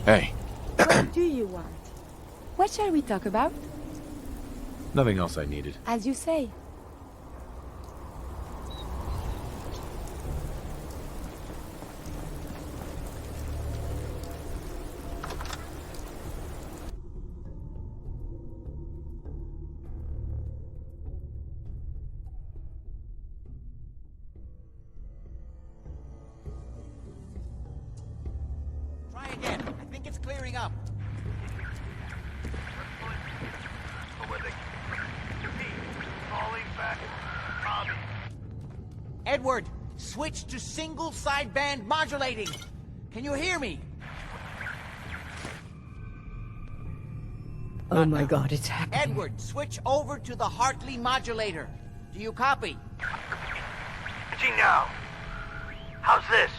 Hey. What do you want? What shall we talk about? Nothing else I needed. As you say. Try again. I think it's clearing up. Edward, switch to single sideband modulating. Can you hear me? Oh my god, it's happening. Edward, switch over to the Hartley modulator. Do you copy? Gee, now. How's this?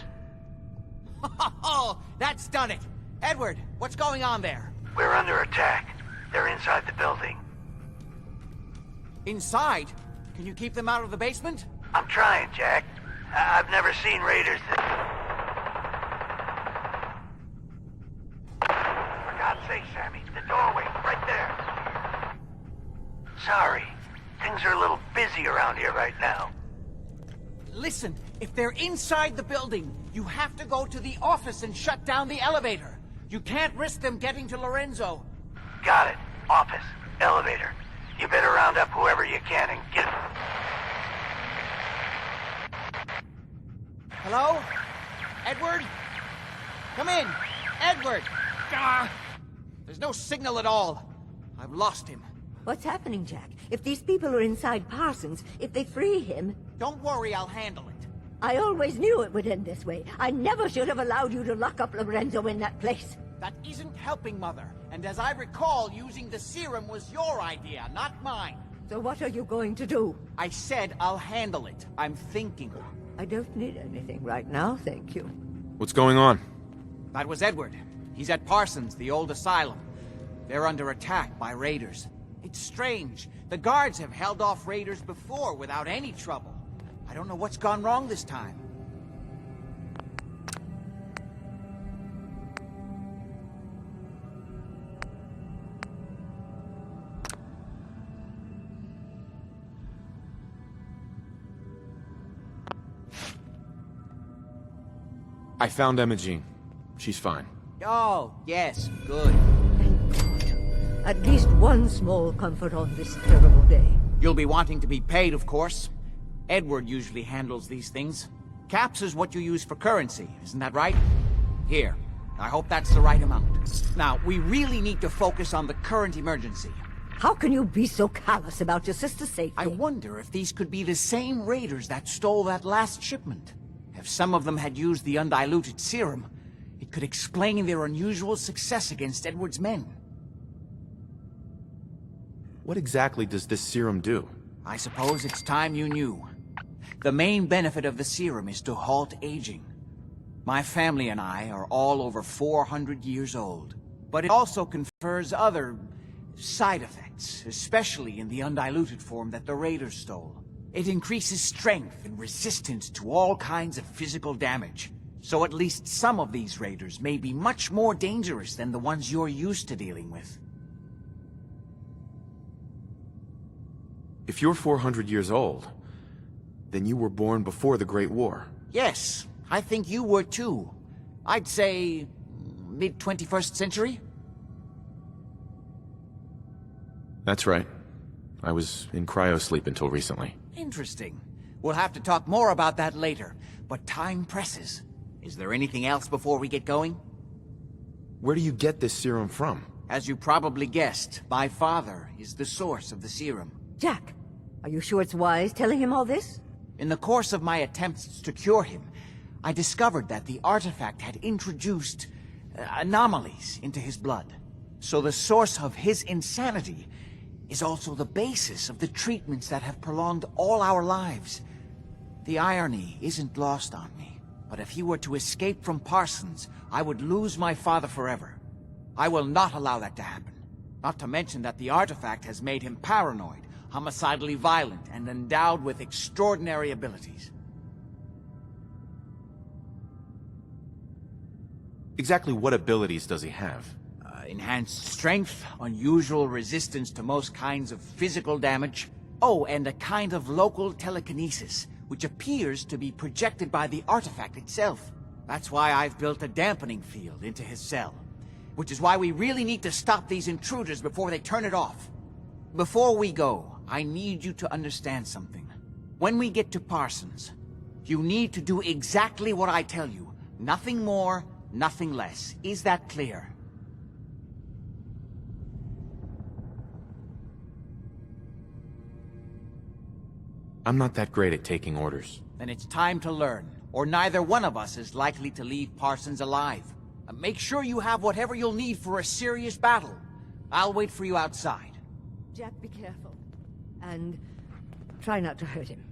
Oh, that's done it. Edward, what's going on there? We're under attack. They're inside the building. Inside? Can you keep them out of the basement? I'm trying, Jack. I've never seen raiders that... For God's sake, Sammy, the doorway, right there. Sorry. Things are a little busy around here right now. Listen, if they're inside the building, you have to go to the office and shut down the elevator. You can't risk them getting to Lorenzo. Got it. Office. Elevator. You better round up whoever you can and get... Hello? Edward? Come in. Edward! Ah, there's no signal at all. I've lost him. What's happening, Jack? If these people are inside Parsons, if they free him... Don't worry, I'll handle it. I always knew it would end this way. I never should have allowed you to lock up Lorenzo in that place. That isn't helping, Mother. And as I recall, using the serum was your idea, not mine. So what are you going to do? I said I'll handle it. I'm thinking. I don't need anything right now, thank you. What's going on? That was Edward. He's at Parsons, the old asylum. They're under attack by raiders. It's strange. The guards have held off raiders before without any trouble. I don't know what's gone wrong this time. I found Imogene. She's fine. Oh, yes, good. Thank God. At least one small comfort on this terrible day. You'll be wanting to be paid, of course. Edward usually handles these things. Caps is what you use for currency, isn't that right? Here, I hope that's the right amount. Now, we really need to focus on the current emergency. How can you be so callous about your sister's safety? I wonder if these could be the same raiders that stole that last shipment. If some of them had used the undiluted serum, it could explain their unusual success against Edward's men. What exactly does this serum do? I suppose it's time you knew. The main benefit of the serum is to halt aging. My family and I are all over 400 years old. But it also confers other side effects, especially in the undiluted form that the raiders stole. It increases strength and resistance to all kinds of physical damage. So at least some of these raiders may be much more dangerous than the ones you're used to dealing with. If you're 400 years old, then you were born before the Great War. Yes, I think you were too. I'd say mid-21st century? That's right. I was in cryosleep until recently. Interesting. We'll have to talk more about that later, but time presses. Is there anything else before we get going? Where do you get this serum from? As you probably guessed, my father is the source of the serum. Jack, are you sure it's wise telling him all this? In the course of my attempts to cure him, I discovered that the artifact had introduced anomalies into his blood. So the source of his insanity is also the basis of the treatments that have prolonged all our lives. The irony isn't lost on me, but if he were to escape from Parsons, I would lose my father forever. I will not allow that to happen. Not to mention that the artifact has made him paranoid, homicidally violent, and endowed with extraordinary abilities. Exactly what abilities does he have? Enhanced strength, unusual resistance to most kinds of physical damage. Oh, and a kind of local telekinesis, which appears to be projected by the artifact itself. That's why I've built a dampening field into his cell. Which is why we really need to stop these intruders before they turn it off. Before we go, I need you to understand something. When we get to Parsons, you need to do exactly what I tell you. Nothing more, nothing less. Is that clear? I'm not that great at taking orders. Then it's time to learn, or neither one of us is likely to leave Parsons alive. Make sure you have whatever you'll need for a serious battle. I'll wait for you outside. Jack, be careful. And try not to hurt him.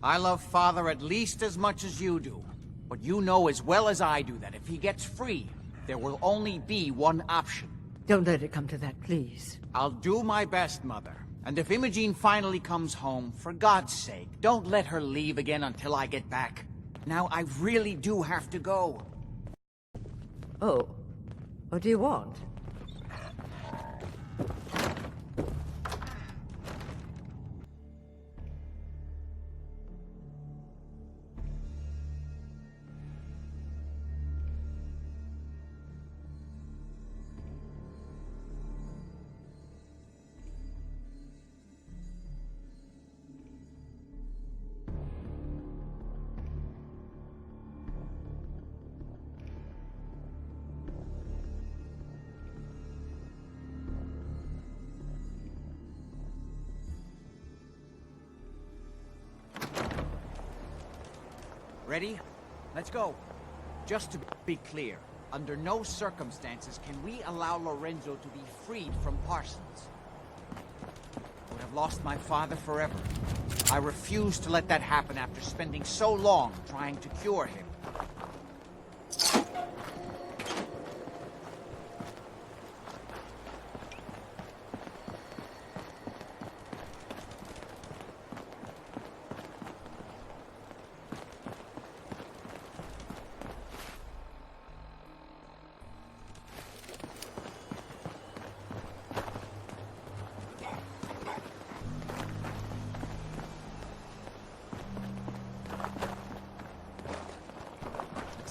I love Father at least as much as you do. But you know as well as I do that if he gets free, there will only be one option. Don't let it come to that, please. I'll do my best, Mother. And if Imogene finally comes home, for God's sake, don't let her leave again until I get back. Now, I really do have to go. Oh. What do you want? Ready? Let's go. Just to be clear, under no circumstances can we allow Lorenzo to be freed from Parsons. I would have lost my father forever. I refuse to let that happen after spending so long trying to cure him.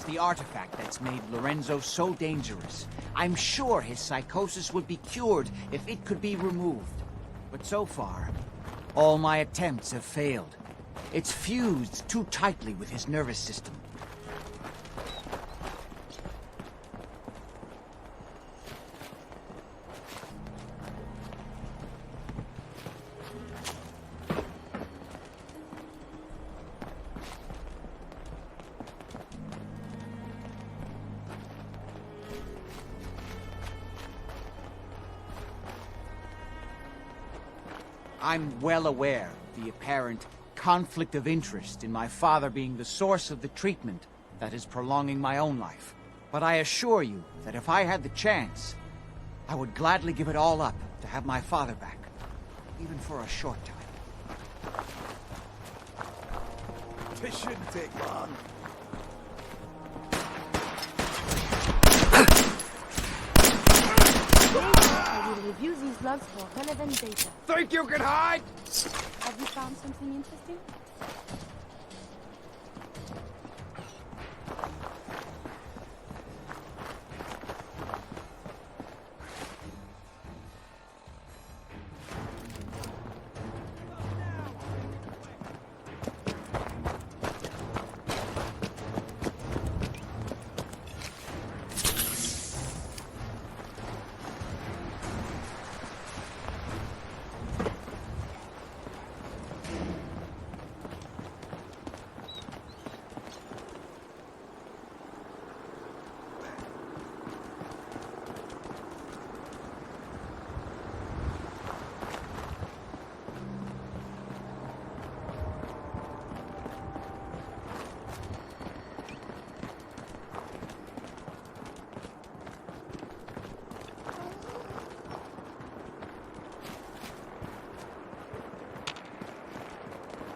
The artifact that's made Lorenzo so dangerous. I'm sure his psychosis would be cured if it could be removed. But so far, all my attempts have failed. It's fused too tightly with his nervous system. I'm well aware of the apparent conflict of interest in my father being the source of the treatment that is prolonging my own life. But I assure you that if I had the chance, I would gladly give it all up to have my father back, even for a short time. This shouldn't take long. I will review these logs for relevant data. Think you can hide? Have you found something interesting?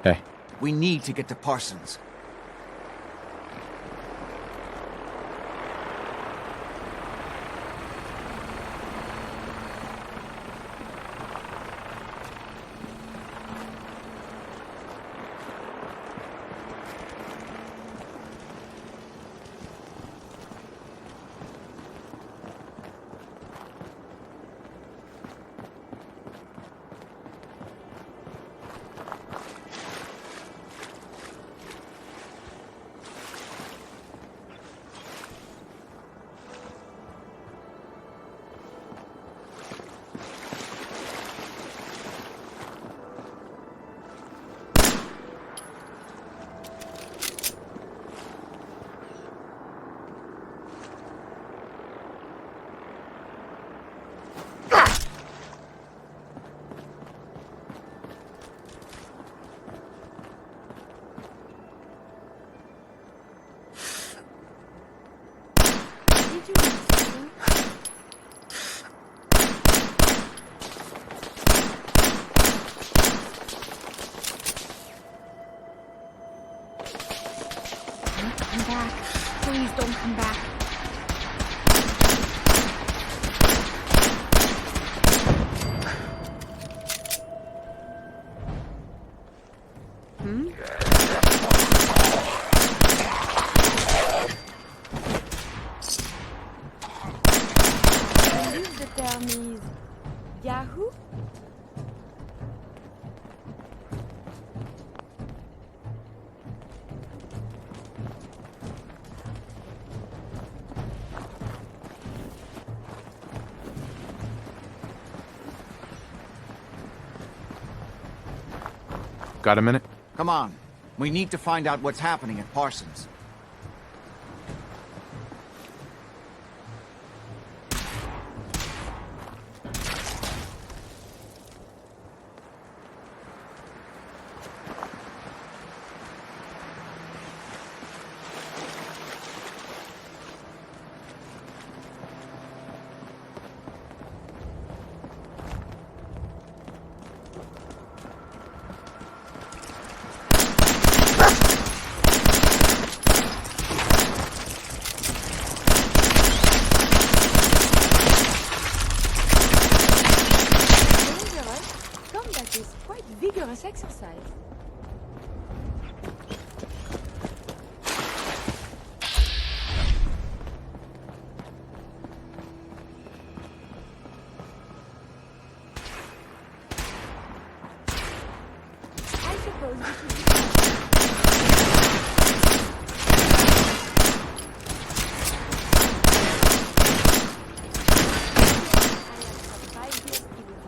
Hey. We need to get to Parsons. back. Please don't come back. I believe the term is Yahoo? Got a minute? Come on. We need to find out what's happening at Parsons. Combat is quite vigorous exercise. I suppose we should be... I have 5 years to do this.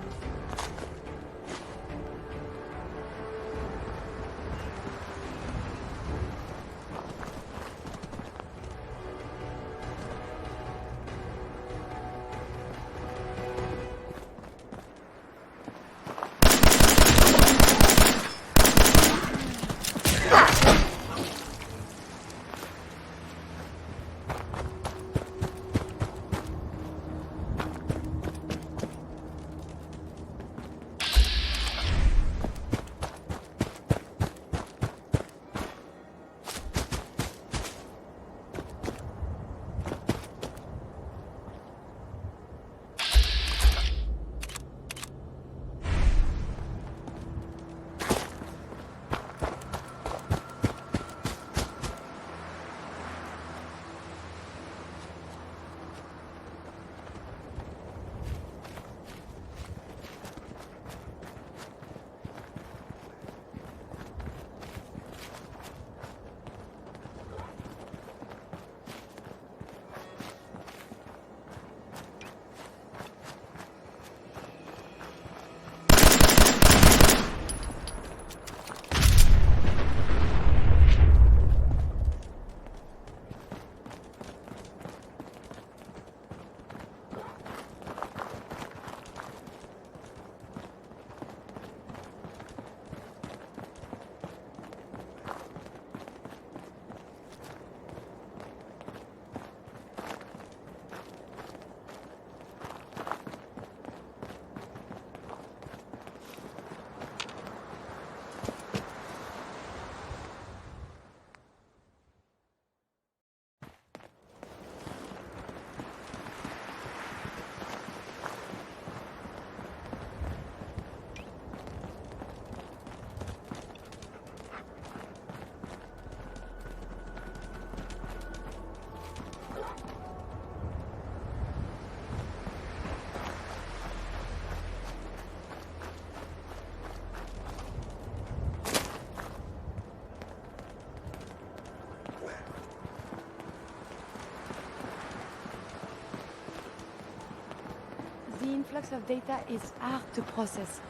The influx of data is hard to process.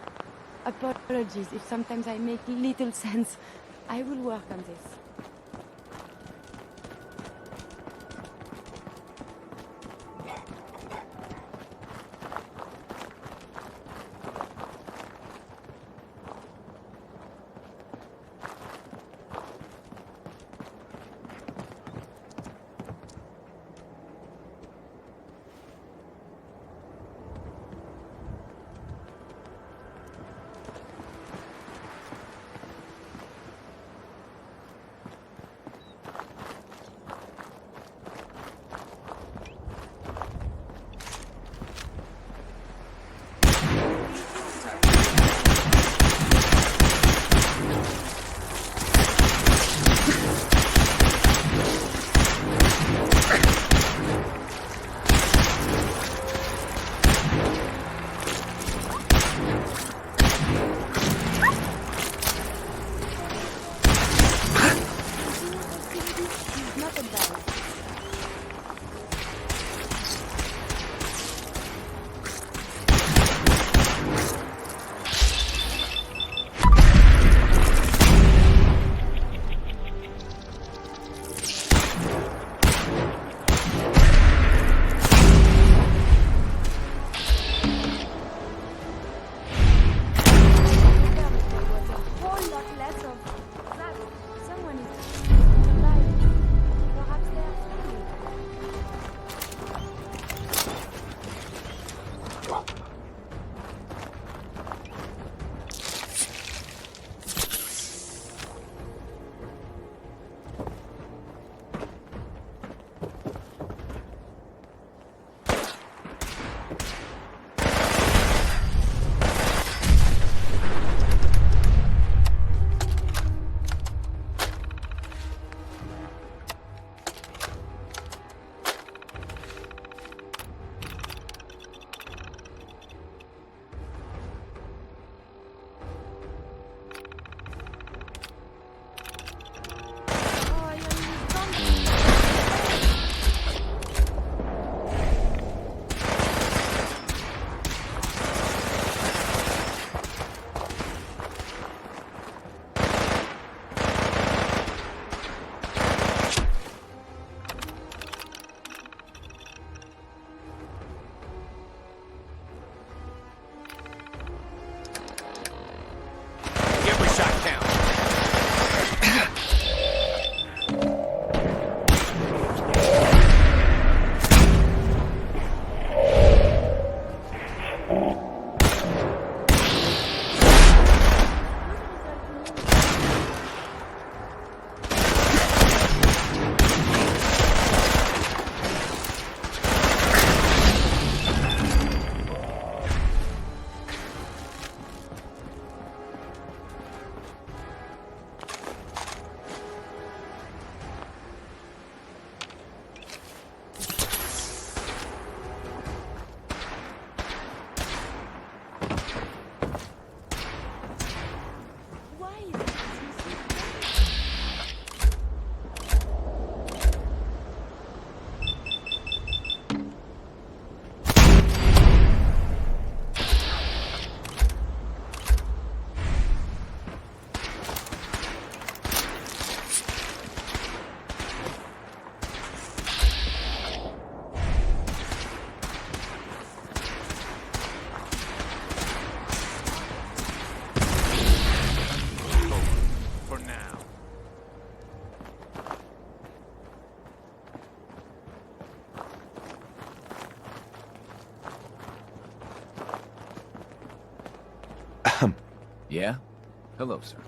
Apologies if sometimes I make little sense. I will work on this. Yeah? Hello, sir.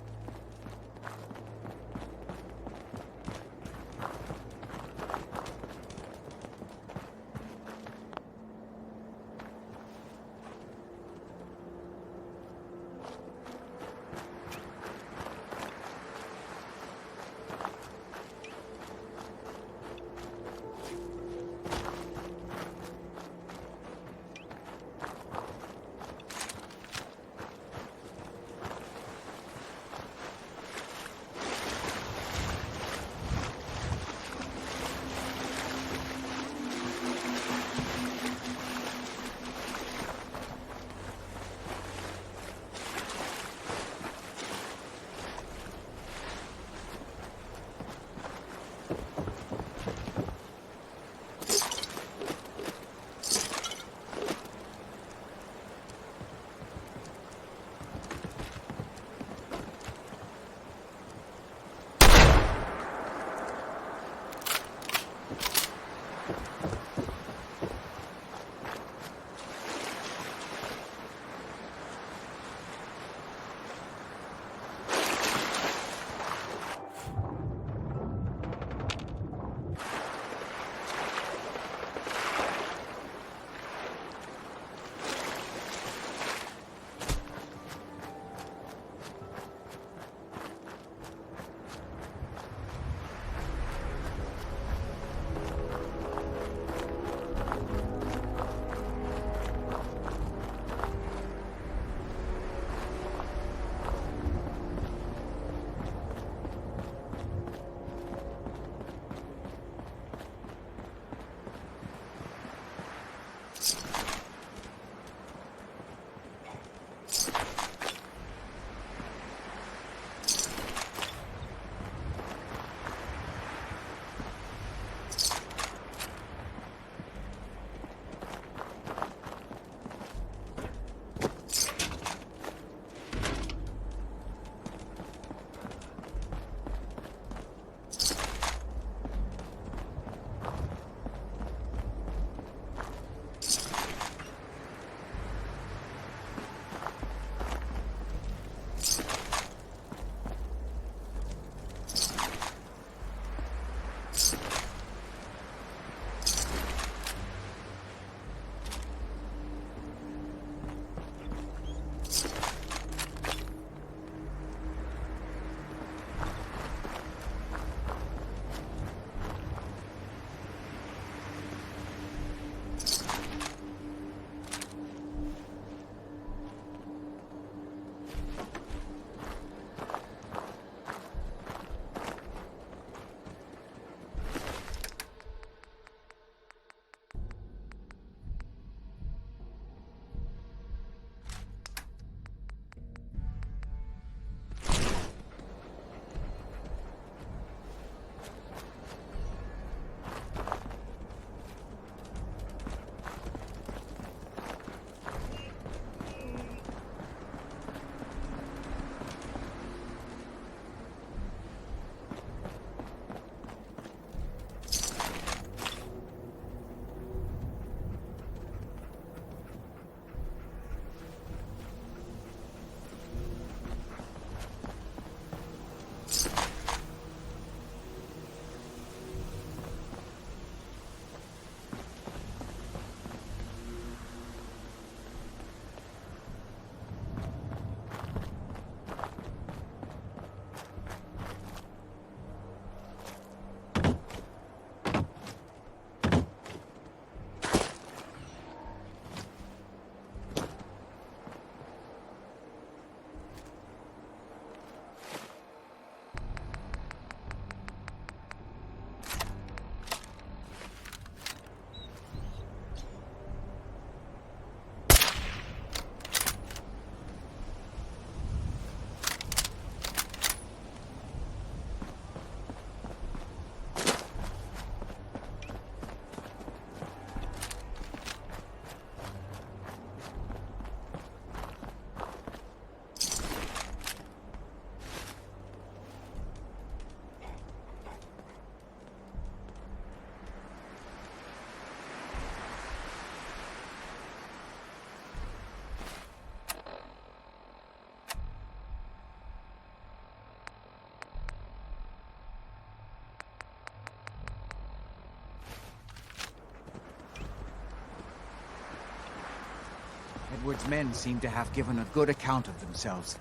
Edward's men seem to have given a good account of themselves,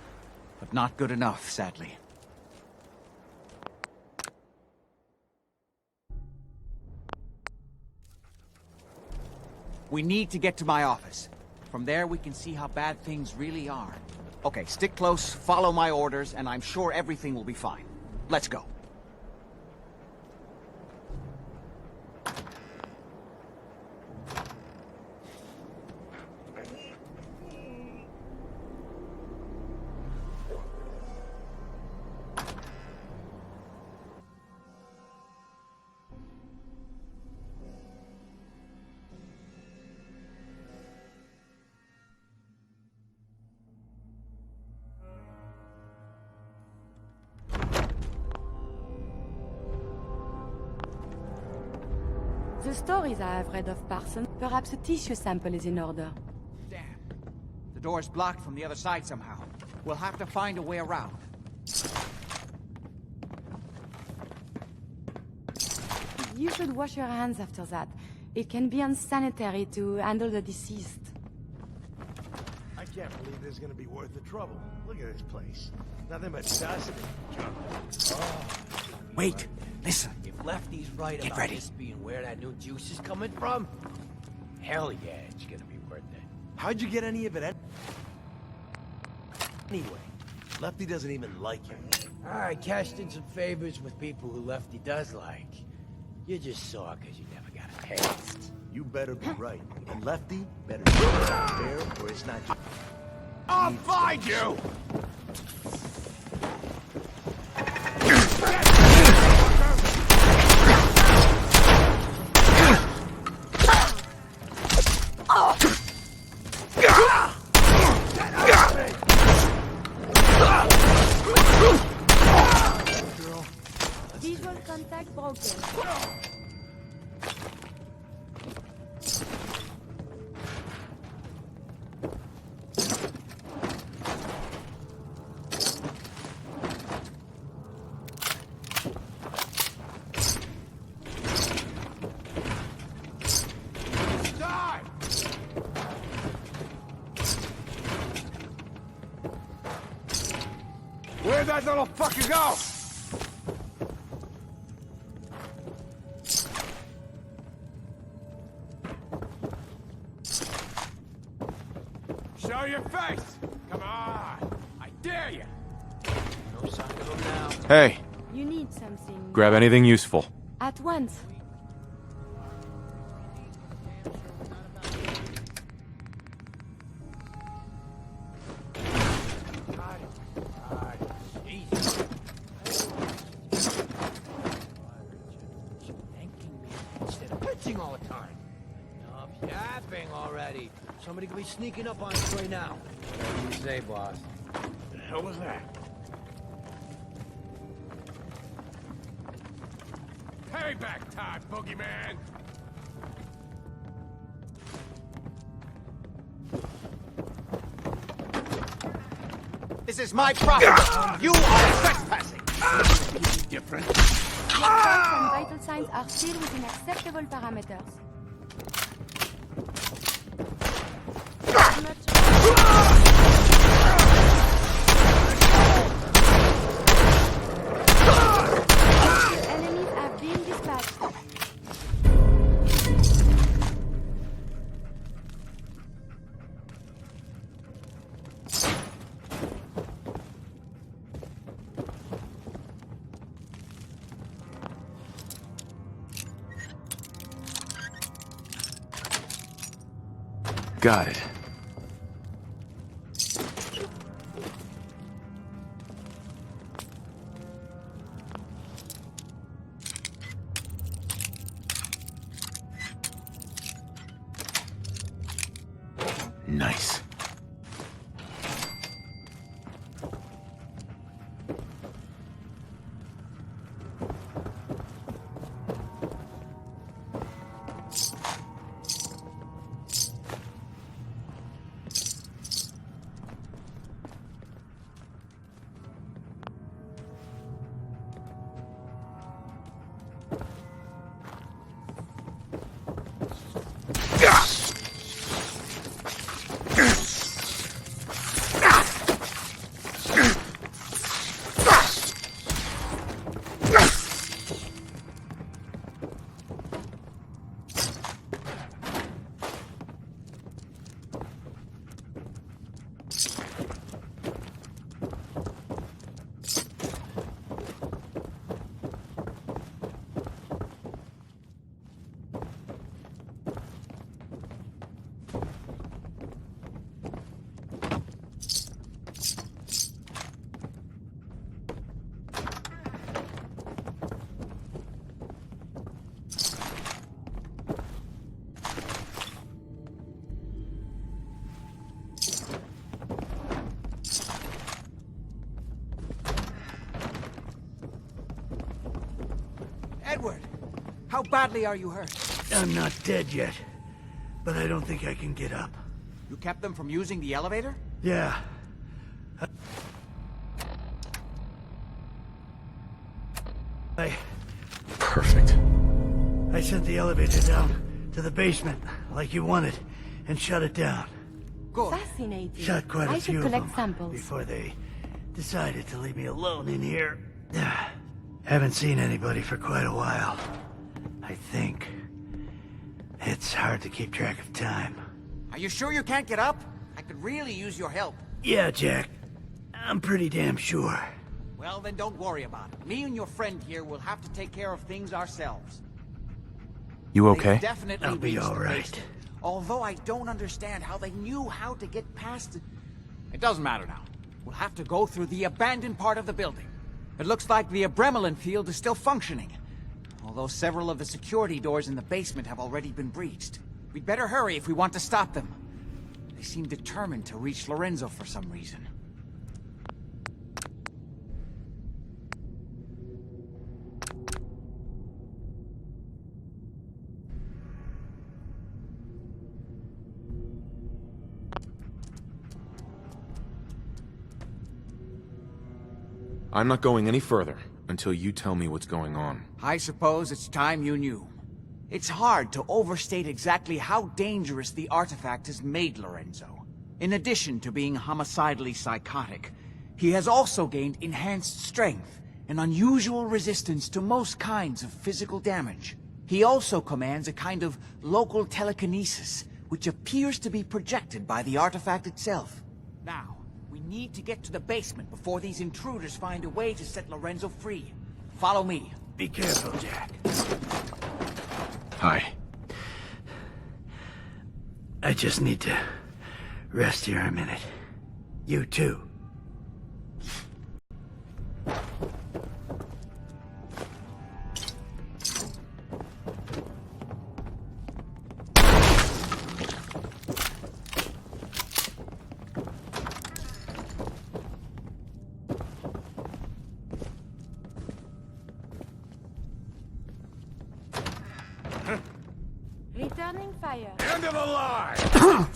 but not good enough, sadly. We need to get to my office. From there, we can see how bad things really are. Okay, stick close, follow my orders, and I'm sure everything will be fine. Let's go. The stories I have read of Parson, perhaps a tissue sample is in order. Damn. The door's blocked from the other side somehow. We'll have to find a way around. You should wash your hands after that. It can be unsanitary to handle the deceased. I can't believe this is gonna be worth the trouble. Look at this place. Nothing but dust and junk. Wait, listen. If Lefty's right Get about ready. this being where that new juice is coming from, hell yeah, it's gonna be worth it. How'd you get any of it anyway? Lefty doesn't even like him. I cashed in some favors with people who Lefty does like. You just saw because you never got a taste. You better be right. And Lefty better be fair or it's not just... I'll find you! Visual contact broken. Die! Where'd that little fucker go? Show your face! Come on! I dare you! No sign of him now. Hey, You need something. grab anything useful. At once. Jesus. Thanking me instead of pitching all the time. Enough yapping already. Somebody could be sneaking up on us right now. Whatever you say, boss. The hell was that? Payback time, boogeyman! This is my property. You are trespassing. Different. Your pulse and vital signs are still within acceptable parameters. Enemies have been dispatched. Got it. Nice. Edward! How badly are you hurt? I'm not dead yet, but I don't think I can get up. You kept them from using the elevator? Yeah. Perfect. I sent the elevator down to the basement, like you wanted, and shut it down. Good. Fascinating. Shot quite I a should few of collect them samples. before they decided to leave me alone in here. Haven't seen anybody for quite a while. I think. It's hard to keep track of time. Are you sure you can't get up? I could really use your help. Yeah, Jack. I'm pretty damn sure. Well, then don't worry about it. Me and your friend here will have to take care of things ourselves. You okay? They've definitely I'll be reached all the right. basement. Although I don't understand how they knew how to get past it. It doesn't matter now. We'll have to go through the abandoned part of the building. It looks like the Abremelin field is still functioning. Although several of the security doors in the basement have already been breached. We'd better hurry if we want to stop them. They seem determined to reach Lorenzo for some reason. I'm not going any further until you tell me what's going on. I suppose it's time you knew. It's hard to overstate exactly how dangerous the artifact has made Lorenzo. In addition to being homicidally psychotic, he has also gained enhanced strength and unusual resistance to most kinds of physical damage. He also commands a kind of local telekinesis, which appears to be projected by the artifact itself. Now, we need to get to the basement before these intruders find a way to set Lorenzo free. Follow me. Be careful, Jack. Hi. I just need to rest here a minute. You too. Returning fire. End of the line!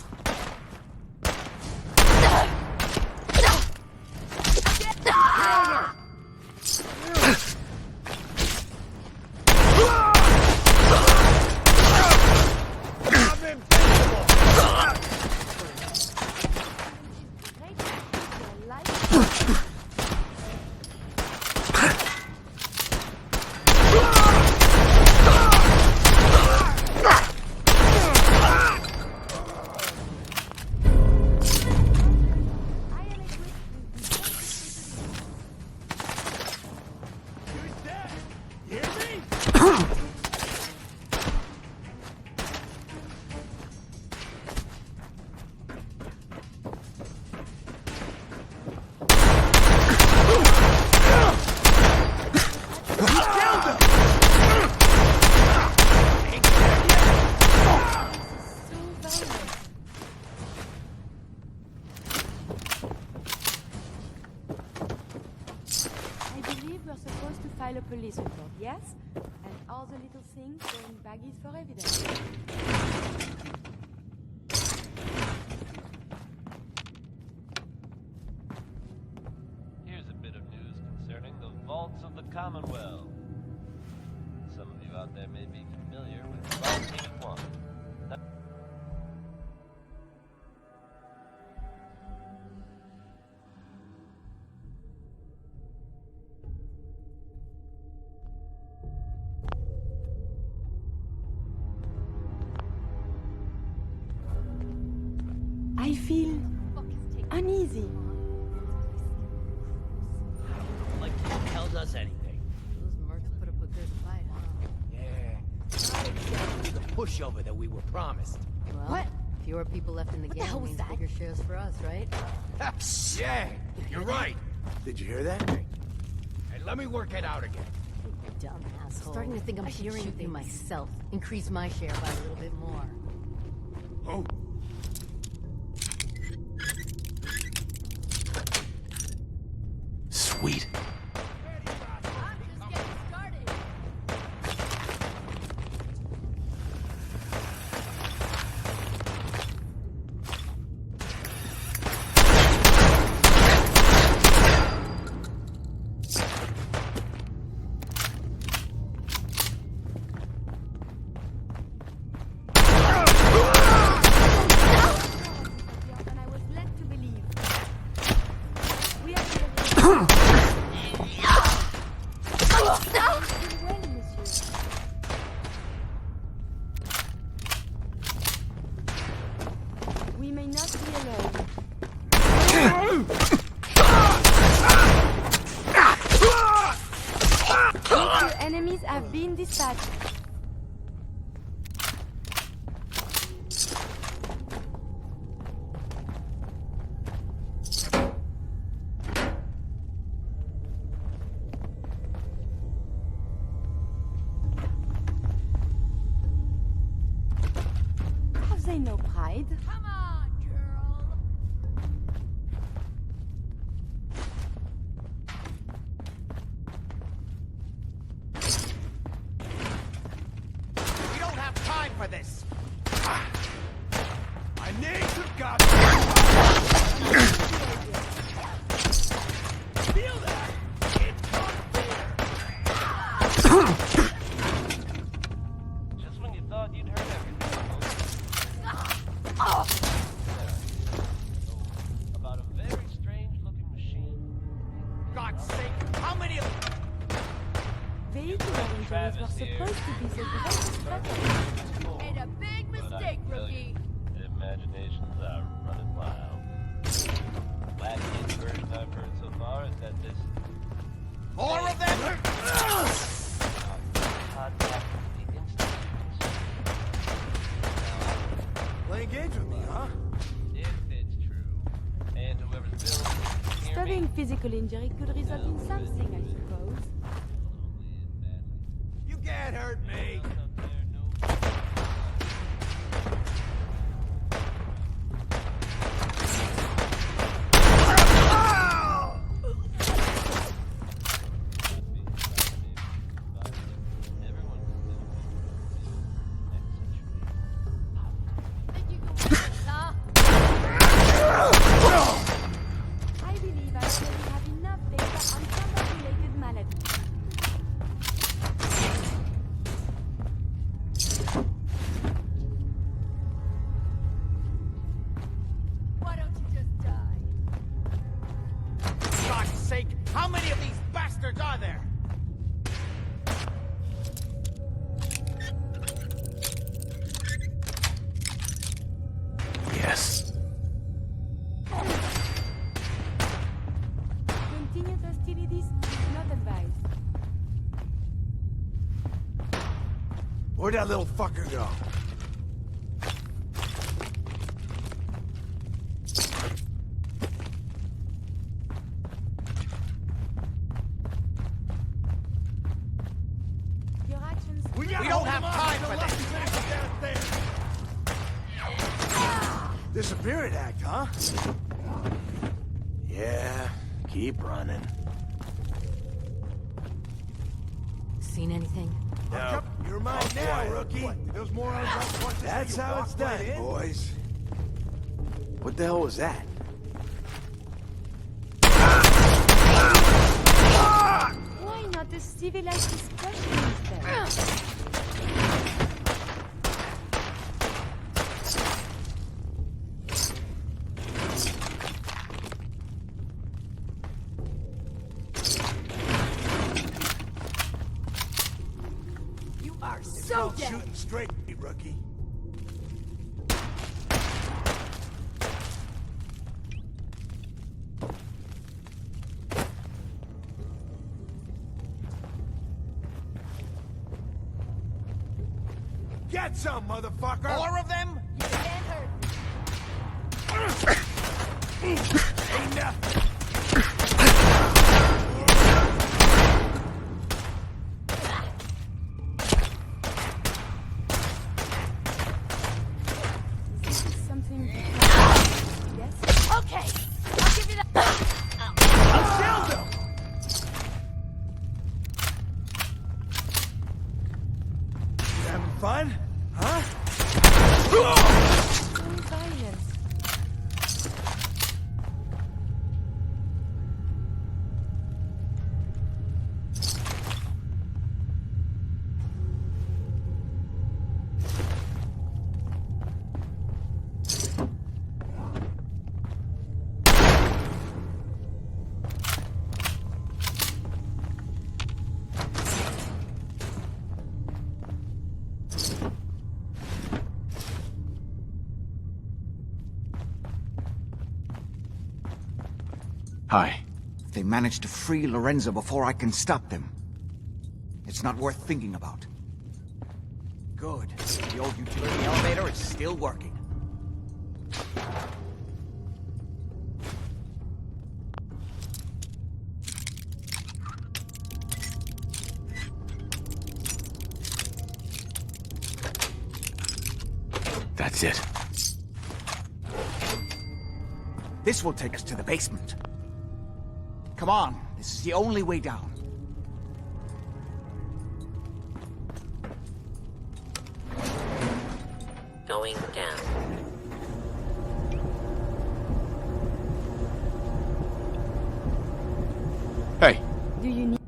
File a police report, yes? And all the little things go in baggies for evidence. Here's a bit of news concerning the vaults of the Commonwealth. Some of you out there may be familiar with Vault 81. I feel uneasy. Like he tells us anything. Those mercs put up a good fight, huh? Yeah. Not exactly the pushover that we were promised. Well, What? fewer people left in the game hell was means that? bigger shares for us, right? Yeah, you're right. Did you hear that? Hey, let me work it out again. You dumb asshole. Starting to think I'm I should hearing shoot things things. myself. Increase my share by a little bit more. Oh. Sweet. We may not be alone. Your enemies have been dispatched. Have they no pride? Come on, girl. We don't have time for this! I need to go. Feel that? Just when you thought you'd heard everything. About a very strange-looking machine. God's sake, how many of Vehicular injuries were supposed to be the greatest threat. Made a big mistake, rookie. Imaginations are running wild. Wacky version I've heard so far is that this more of them? contact with the institutions. Playing games with me, huh? If it's true, and whoever's building it, hear me? Studying physical injury could result in something, I suppose. You can't hurt me. Up there, no. I believe I already have enough data on combat-related maladies. Why don't you just die? God's sake, how many of these bastards are there? Yes. Continued hostilities not advised. Where'd that little fucker go? Your actions We don't have time for this! Disappearing act, huh? Yeah, keep running. Seen anything? No. You're mine now, rookie. Those morons don't want That's how it's done, boys. What the hell was that? Why not a civilized discussion instead? You are so dead. Shooting straight, rookie. Get some, motherfucker! More of them? You can't hurt me. Ain't nothing. This is something different. Yes? Okay, I'll give you that. You having fun? Huh? Only violence. Hi. If they manage to free Lorenzo before I can stop them, it's not worth thinking about. Good. The old utility elevator is still working. That's it. This will take us to the basement. Come on, this is the only way down. Going down. Hey, Do you need...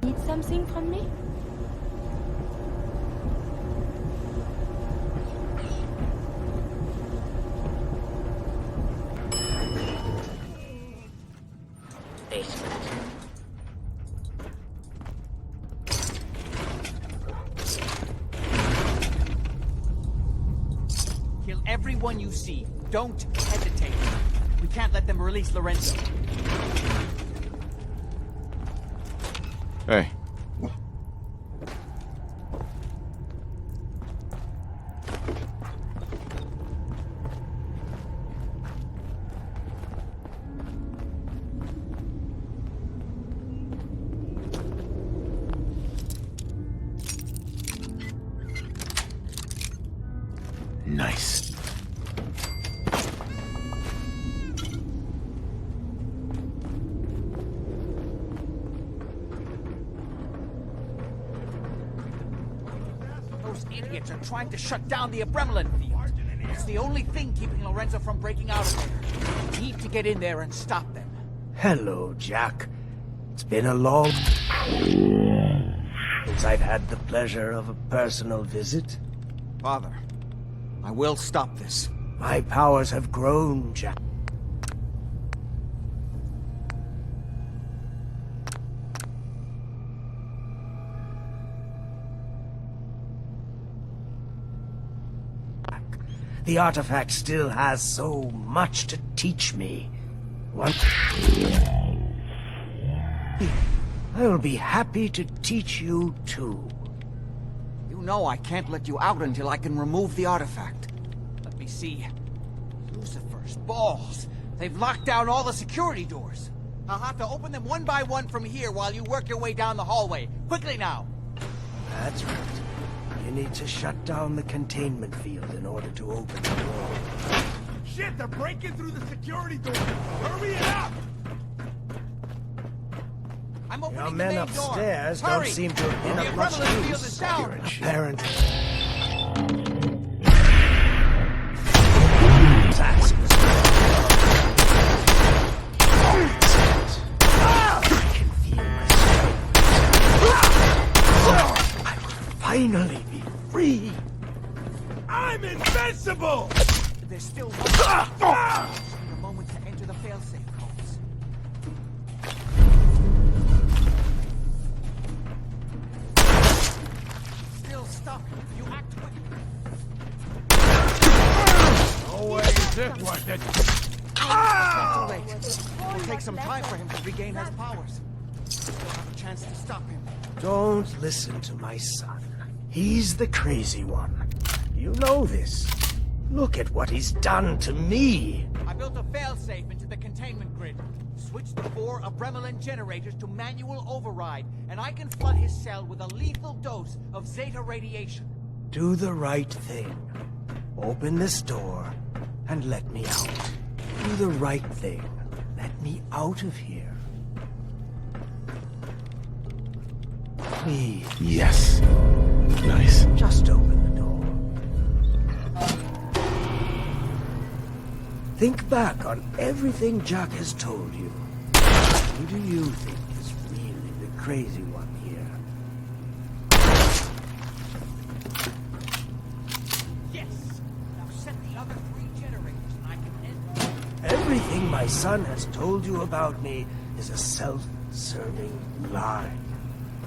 Need something from me? Basement. Kill everyone you see. Don't hesitate. We can't let them release Lorenzo. hey. Nice. Those idiots are trying to shut down the Adrenaline field. It's the only thing keeping Lorenzo from breaking out of there. We need to get in there and stop them. Hello, Jack. It's been a long... since I've had the pleasure of a personal visit. Father, I will stop this. My powers have grown, Jack. The artifact still has so much to teach me. I'll be happy to teach you too. You know I can't let you out until I can remove the artifact. Let me see. Lucifer's balls. They've locked down all the security doors. I'll have to open them one by one from here while you work your way down the hallway. Quickly now. That's right. You need to shut down the containment field in order to open the door. Shit, they're breaking through the security door. Hurry it up! I'm opening Your the men main upstairs door. don't Hurry! seem to have been The of much Adrenaline field use. is down. Apparently. Assassins. I can feel myself. I will finally be free. I'm invincible! There's still one. A moment to enter the failsafe codes. Still stuck. You act quickly. No way is it worth it. Too late. It'll take some time for him to regain his powers. Still have a chance to stop him. Don't listen to my son. He's the crazy one. You know this. Look at what he's done to me. I built a failsafe into the containment grid. Switched the 4 Adrenaline generators to manual override, and I can flood his cell with a lethal dose of Zeta radiation. Do the right thing. Open this door and let me out. Do the right thing. Let me out of here. Please. Yes. Nice. Just open the door. Think back on everything Jack has told you. Who do you think is really the crazy one here? Yes! Now set the other 3 generators and I can end... Everything my son has told you about me is a self-serving lie.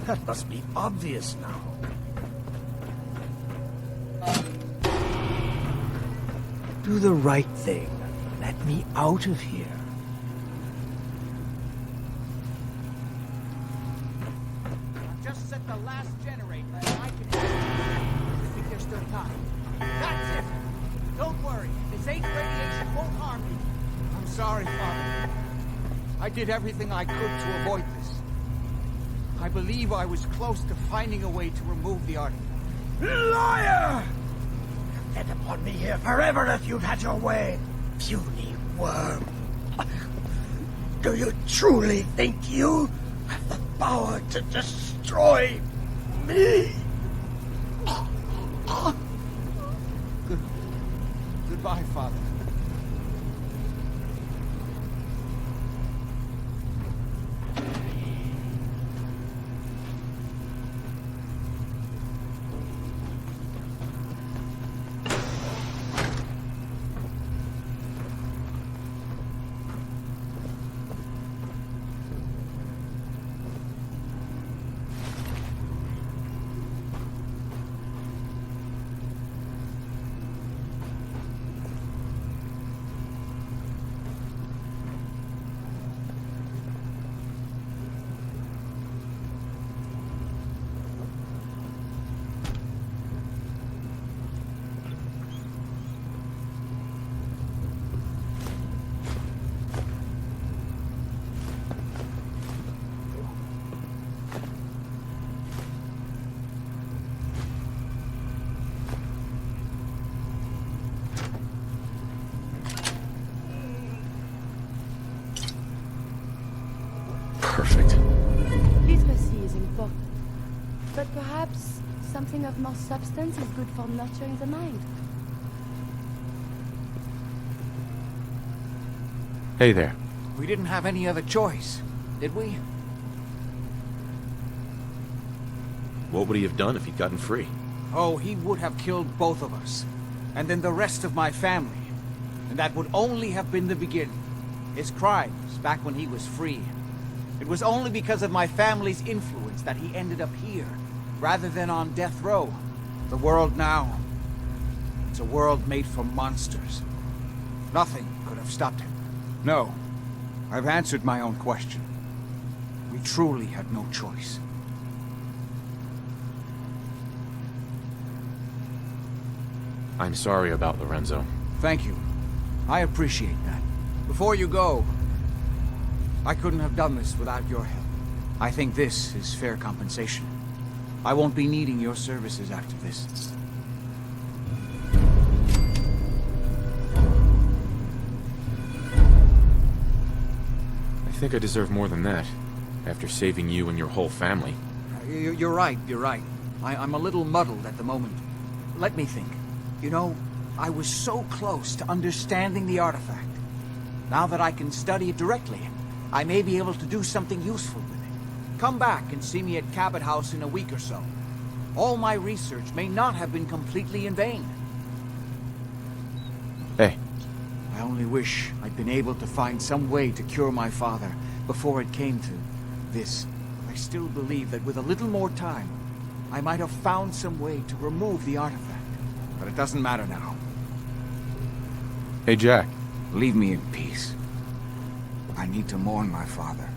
That must be obvious now. Do the right thing. Let me out of here. Just set the last generator and I can... I think there's still time. That's it! Don't worry, this 8th radiation won't harm me. I'm sorry, Father. I did everything I could to avoid this. I believe I was close to finding a way to remove the artifact. Liar! Fed upon me here forever if you'd had your way. Puny worm. Do you truly think you have the power to destroy me? Goodbye, Father. Perfect. Literacy is important. But perhaps something of more substance is good for nurturing the mind. Hey there. We didn't have any other choice, did we? What would he have done if he'd gotten free? Oh, he would have killed both of us. And then the rest of my family. And that would only have been the beginning. His crimes back when he was free. It was only because of my family's influence that he ended up here, rather than on death row. The world now, it's a world made for monsters. Nothing could have stopped him. No, I've answered my own question. We truly had no choice. I'm sorry about Lorenzo. Thank you. I appreciate that. Before you go, I couldn't have done this without your help. I think this is fair compensation. I won't be needing your services after this. I think I deserve more than that, after saving you and your whole family. You're right, you're right. I'm a little muddled at the moment. Let me think. You know, I was so close to understanding the artifact. Now that I can study it directly, I may be able to do something useful with it. Come back and see me at Cabot House in a week or so. All my research may not have been completely in vain. Hey. I only wish I'd been able to find some way to cure my father before it came to this. I still believe that with a little more time, I might have found some way to remove the artifact. But it doesn't matter now. Hey, Jack. Leave me in peace. I need to mourn my father.